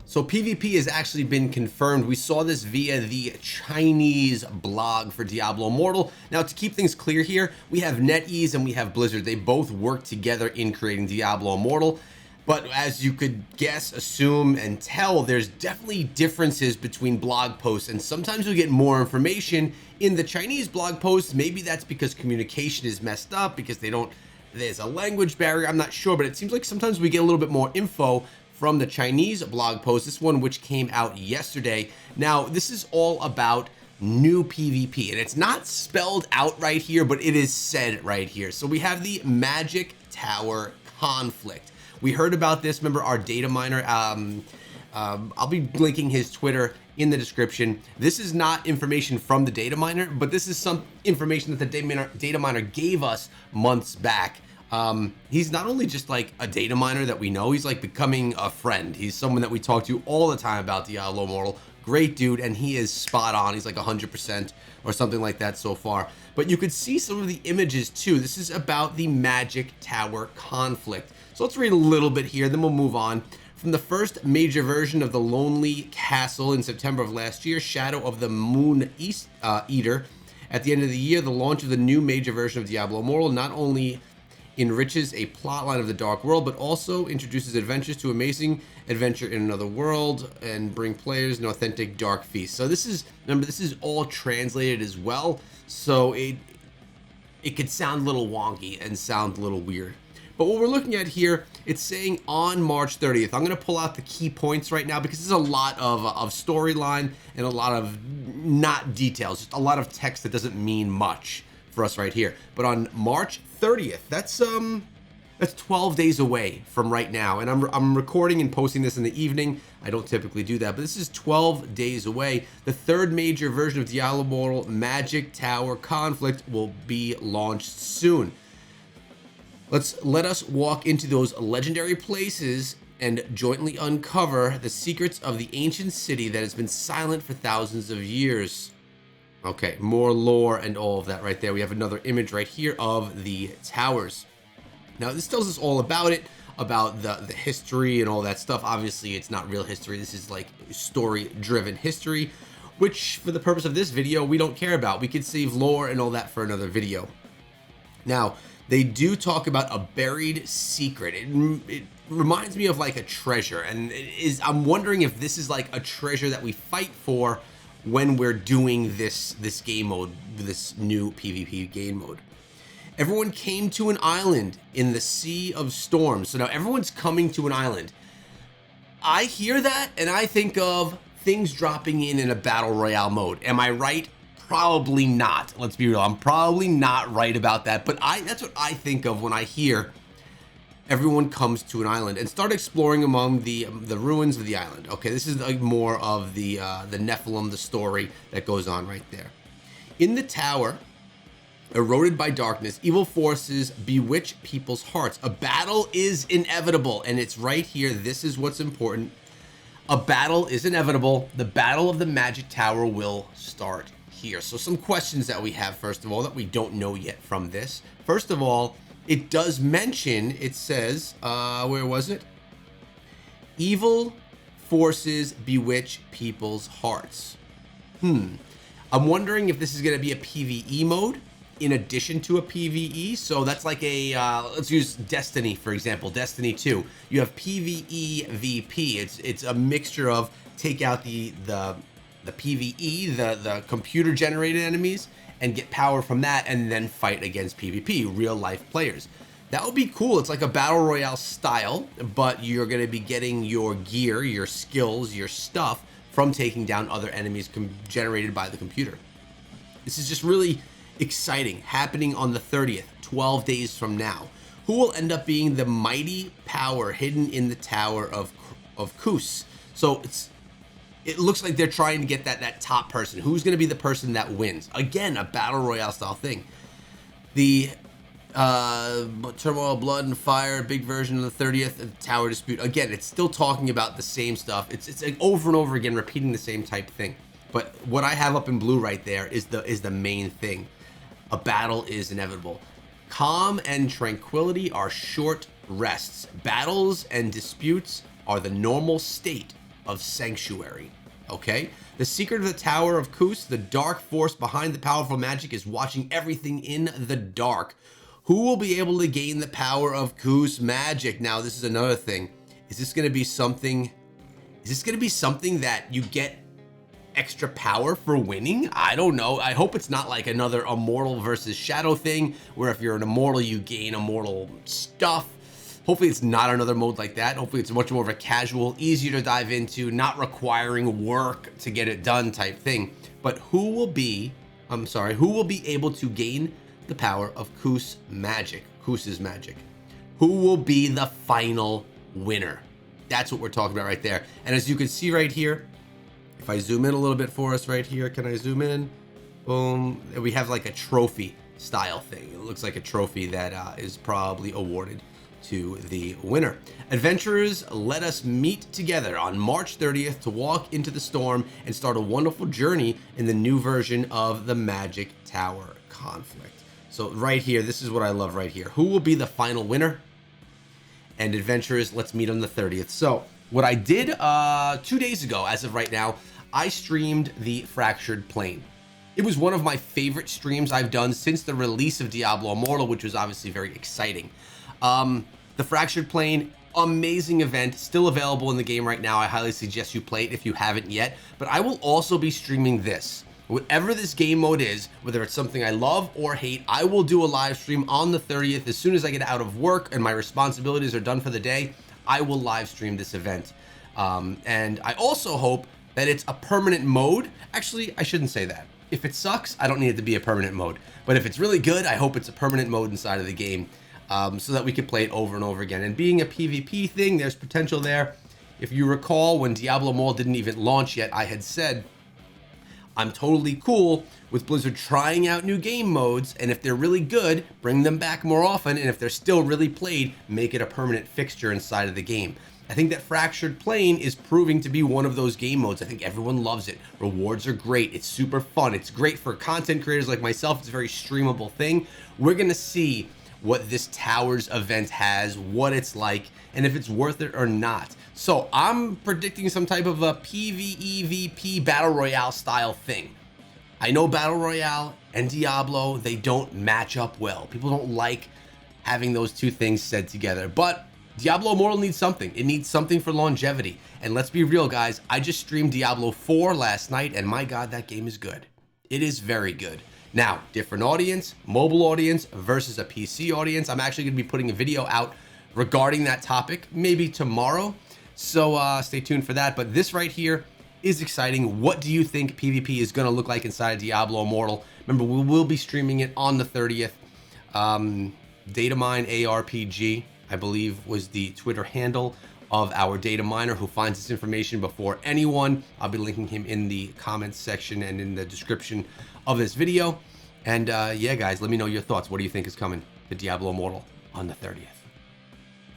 So PvP has actually been confirmed. We saw this via the Chinese blog for Diablo Immortal. Now, to keep things clear here, we have NetEase and we have Blizzard. They both work together in creating Diablo Immortal. But as you could guess, assume, and tell, there's definitely differences between blog posts. And sometimes we get more information in the Chinese blog posts. Maybe that's because communication is messed up, because there's a language barrier. I'm not sure, but it seems like sometimes we get a little bit more info from the Chinese blog post, this one which came out yesterday. Now, this is all about new PvP, and it's not spelled out right here, but it is said right here. So we have the Magic Tower conflict. We heard about this, remember our data miner, I'll be linking his Twitter in the description. This is not information from the data miner, but this is some information that the data miner gave us months back. He's not only just like a data miner that we know, he's like becoming a friend. He's someone that we talk to all the time about Diablo Immortal. Great dude, and he is spot on. He's like 100% or something like that so far. But you could see some of the images too. This is about the Magic Tower conflict. So let's read a little bit here, then we'll move on. From the first major version of the Lonely Castle in September of last year, Shadow of the Moon Eater, at the end of the year, the launch of the new major version of Diablo Immortal not only enriches a plotline of the Dark World, but also introduces adventures to amazing adventure in another world and bring players an authentic dark feast. So this is, remember, this is all translated as well, so it could sound a little wonky and sound a little weird. But what we're looking at here, it's saying on March 30th. I'm going to pull out the key points right now because there's a lot of storyline and a lot of not details, just a lot of text that doesn't mean much for us right here. But on March 30th, that's 12 days away from right now, and I'm recording and posting this in the evening. I don't typically do that, but this is 12 days away. The third major version of Diablo Immortal, Magic Tower Conflict, will be launched soon. Let us walk into those legendary places and jointly uncover the secrets of the ancient city that has been silent for thousands of years. Okay, more lore and all of that right there. We have another image right here of the towers. Now, this tells us all about it, about the history and all that stuff. Obviously, it's not real history. This is like story-driven history, which for the purpose of this video, we don't care about. We could save lore and all that for another video. Now, they do talk about a buried secret. It reminds me of like a treasure, and I'm wondering if this is like a treasure that we fight for when we're doing this game mode, this new PvP game mode. Everyone came to an island in the Sea of Storms. So now everyone's coming to an island. I hear that and I think of things dropping in a battle royale mode. Am I right? Probably not. Let's be real. I'm probably not right about that, but that's what I think of when I hear everyone comes to an island and start exploring among the ruins of the island. Okay, this is like more of the Nephilim, the story that goes on right there. In the tower, eroded by darkness, evil forces bewitch people's hearts. A battle is inevitable, and it's right here. This is what's important. A battle is inevitable. The battle of the Magic Tower will start here. So some questions that we have, first of all, that we don't know yet from this. First of all, it does mention, it says, where was it? Evil forces bewitch people's hearts. I'm wondering if this is going to be a PvE mode in addition to a PvE. So that's like a, let's use Destiny, for example, Destiny 2. You have PvE VP. It's a mixture of take out the PvE, the computer generated enemies, and get power from that, and then fight against PvP, real life players. That would be cool. It's like a battle royale style, but you're going to be getting your gear, your skills, your stuff from taking down other enemies generated by the computer. This is just really exciting, happening on the 30th, 12 days from now. Who will end up being the mighty power hidden in the Tower of Kus? So it looks like they're trying to get that top person. Who's going to be the person that wins? Again, a battle royale style thing. The Turmoil, Blood, and Fire, big version of the 30th, Tower Dispute. Again, it's still talking about the same stuff. It's like over and over again, repeating the same type thing. But what I have up in blue right there is the main thing. A battle is inevitable. Calm and tranquility are short rests. Battles and disputes are the normal state of Sanctuary. Okay, the secret of the Tower of Kus, the dark force behind the powerful magic, is watching everything in the dark. Who will be able to gain the power of Kus magic? Now, this is another thing. Is this going to be something? Is this going to be something that you get extra power for winning? I don't know. I hope it's not like another immortal versus shadow thing, where if you're an immortal, you gain immortal stuff. Hopefully it's not another mode like that. Hopefully it's much more of a casual, easier to dive into, not requiring work to get it done type thing. But who will be able to gain the power of Kus's magic? Who will be the final winner? That's what we're talking about right there. And as you can see right here, if I zoom in a little bit for us right here, can I zoom in? Boom. We have like a trophy style thing. It looks like a trophy that is probably awarded to the winner. Adventurers, let us meet together on March 30th to walk into the storm and start a wonderful journey in the new version of the Magic Tower conflict. So right here, this is what I love right here. Who will be the final winner? And adventurers, let's meet on the 30th. So what I did 2 days ago, as of right now, I streamed the Fractured Plane. It was one of my favorite streams I've done since the release of Diablo Immortal, which was obviously very exciting. The Fractured Plane, amazing event, still available in the game right now. I highly suggest you play it if you haven't yet. But I will also be streaming this. Whatever this game mode is, whether it's something I love or hate, I will do a live stream on the 30th. As soon as I get out of work and my responsibilities are done for the day, I will live stream this event. And I also hope that it's a permanent mode. Actually, I shouldn't say that. If it sucks, I don't need it to be a permanent mode. But if it's really good, I hope it's a permanent mode inside of the game, so that we can play it over and over again. And being a PvP thing, there's potential there. If you recall, when Diablo Immortal didn't even launch yet, I had said, I'm totally cool with Blizzard trying out new game modes, and if they're really good, bring them back more often, and if they're still really played, make it a permanent fixture inside of the game. I think that Fractured Plane is proving to be one of those game modes. I think everyone loves it. Rewards are great. It's super fun. It's great for content creators like myself. It's a very streamable thing. We're going to see what this Towers event has, what it's like, and if it's worth it or not. So I'm predicting some type of a PvEVP Battle Royale style thing. I know Battle Royale and Diablo, they don't match up well. People don't like having those two things said together, but Diablo Immortal needs something. It needs something for longevity. And let's be real, guys. I just streamed Diablo 4 last night, and my God, that game is good. It is very good. Now, different audience, mobile audience versus a PC audience. I'm actually going to be putting a video out regarding that topic, maybe tomorrow. So stay tuned for that. But this right here is exciting. What do you think PvP is going to look like inside of Diablo Immortal? Remember, we will be streaming it on the 30th. Datamine ARPG, I believe, was the Twitter handle of our data miner who finds this information before anyone. I'll be linking him in the comments section and in the description of this video. And yeah, guys, let me know your thoughts. What do you think is coming to Diablo Immortal on the 30th?